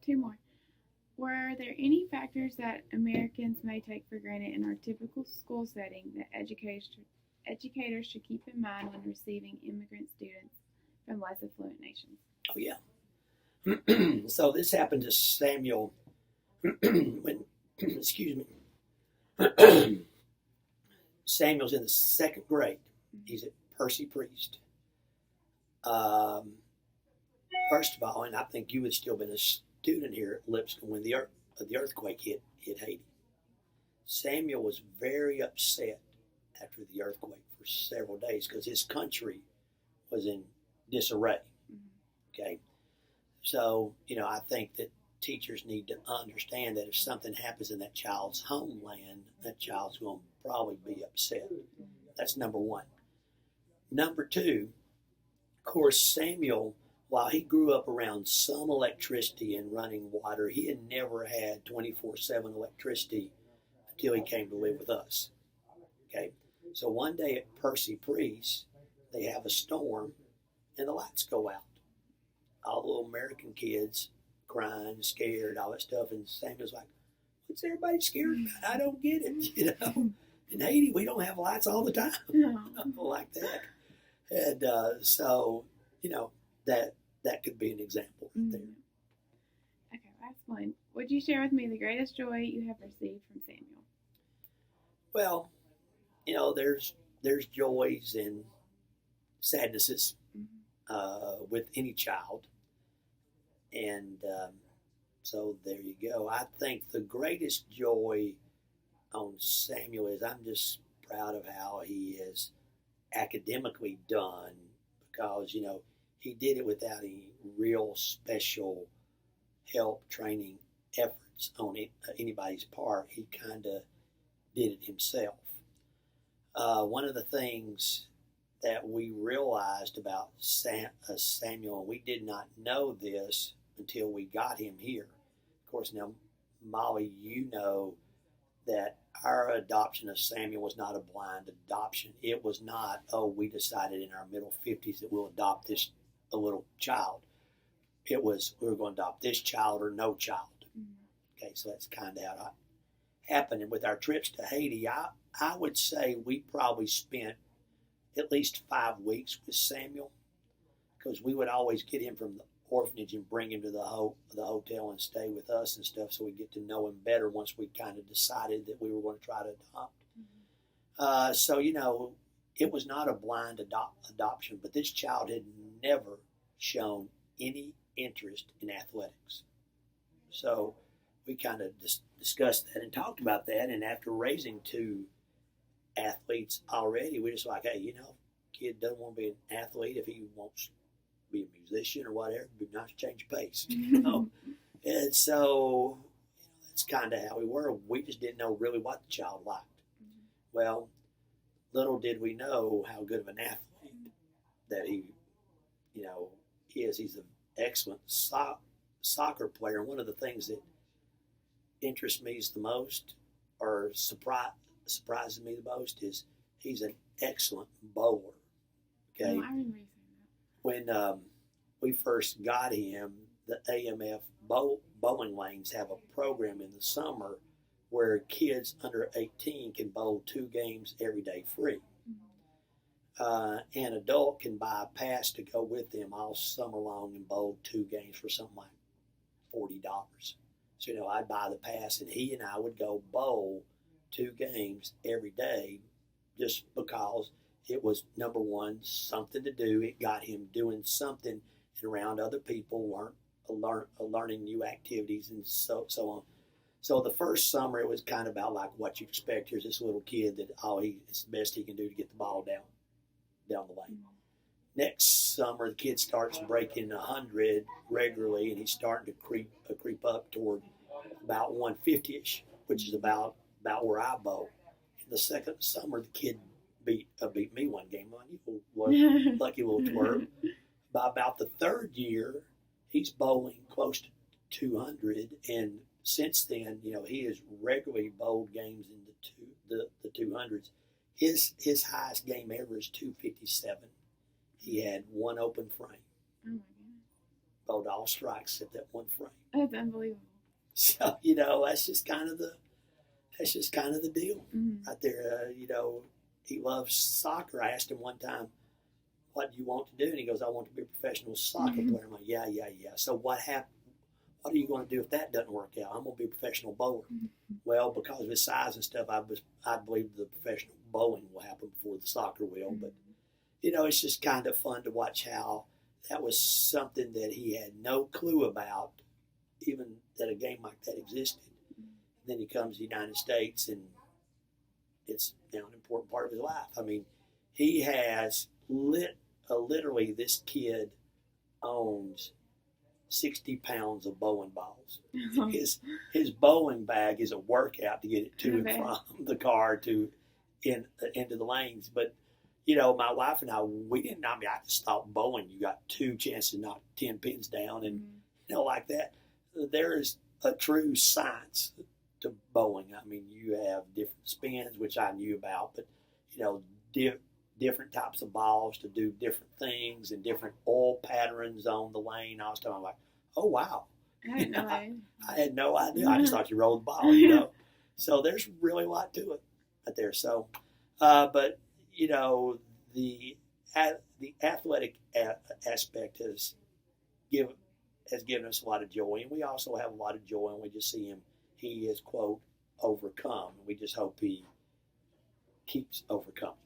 two more. Were there any factors that Americans may take for granted in our typical school setting that educators should keep in mind when receiving immigrant students from less affluent nations? Oh yeah. So this happened to Samuel when, excuse me, Samuel's in the second grade. He's at Percy Priest. Um, First of all, and I think you had still been a student here at Lipscomb when the earthquake hit Haiti. Samuel was very upset after the earthquake for several days because his country was in disarray. Okay, so I think that teachers need to understand that if something happens in that child's homeland, that child's going to probably be upset. That's number one. Number two, of course, Samuel, while he grew up around some electricity and running water, he had never had 24/7 electricity until he came to live with us. Okay, so one day at Percy Priest, they have a storm and the lights go out. All the little American kids crying, scared, all that stuff, and Samuel's like, "What's everybody scared about? I don't get it." In Haiti, we don't have lights all the time, like that. And so, that could be an example right there. Okay, last one. Would you share with me the greatest joy you have received from Samuel? Well, there's joys and sadnesses with any child, and so there you go. I think the greatest joy on Samuel is I'm just proud of how he is academically done because he did it without any real special help, training, efforts on anybody's part. He kind of did it himself. One of the things that we realized about Samuel, and we did not know this until we got him here. Of course, now, Molly, you know that our adoption of Samuel was not a blind adoption. It was not, we decided in our middle 50s that we'll adopt a little child. It was, we were going to adopt this child or no child. Okay, so that's kind of how it happened. And with our trips to Haiti, I would say we probably spent at least 5 weeks with Samuel because we would always get him from the orphanage and bring him to the hotel and stay with us and stuff so we get to know him better once we kind of decided that we were going to try to adopt. So, it was not a blind adoption, but this child had never shown any interest in athletics. So we kind of discussed that and talked about that. And after raising 2 athletes already, we just like, hey, kid doesn't want to be an athlete. If he wants to be a musician or whatever, it'd be nice to change pace, And so that's kind of how we were. We just didn't know really what the child liked. Well, little did we know how good of an athlete that he is. He's an excellent soccer player. And one of the things that interests me the most or surprises me the most is he's an excellent bowler. Okay. I remember you saying that. When we first got him, the AMF bowling lanes have a program in the summer where kids under 18 can bowl 2 games every day free. An adult can buy a pass to go with them all summer long and bowl 2 games for something like $40. So, I'd buy the pass and he and I would go bowl 2 games every day just because it was, number one, something to do. It got him doing something and around other people, learning new activities and so on. So the first summer, it was kind of about like what you expect. Here's this little kid that it's the best he can do to get the ball down the lane. Next summer, the kid starts breaking 100 regularly, and he's starting to creep up toward about 150-ish, which is about where I bowl. In the second summer, the kid beat me one game. You lucky little twerp. By about the third year, he's bowling close to 200, and since then, he has regularly bowled games in the 200s. His highest game ever is 257. He had 1 open frame. called all strikes at that one frame. That's unbelievable. So that's just kind of the deal right there. He loves soccer. I asked him one time, "What do you want to do?" And he goes, "I want to be a professional soccer player." I'm like, "Yeah. So what happened? What are you going to do if that doesn't work out?" "I'm going to be a professional bowler." Well, because of his size and stuff, I believe the professional bowling will happen before the soccer will. But it's just kind of fun to watch how that was something that he had no clue about, even that a game like that existed. And then he comes to the United States, and it's an important part of his life. I mean, he has literally, this kid owns 60 pounds of bowling balls. His bowling bag is a workout to get it to and from the car to into the lanes. But my wife and I, we didn't. I mean, I just thought bowling, you got 2 chances to knock 10 pins down, and like that. There is a true science to bowling. I mean, you have different spins, which I knew about, but different types of balls to do different things and different oil patterns on the lane. I was talking like, oh wow, I had no idea. I had no idea. I just thought you rolled the ball, So there's really a lot to it right there. So, but the athletic aspect has given us a lot of joy, and we also have a lot of joy when we just see him. He is, quote, overcome. We just hope he keeps overcoming.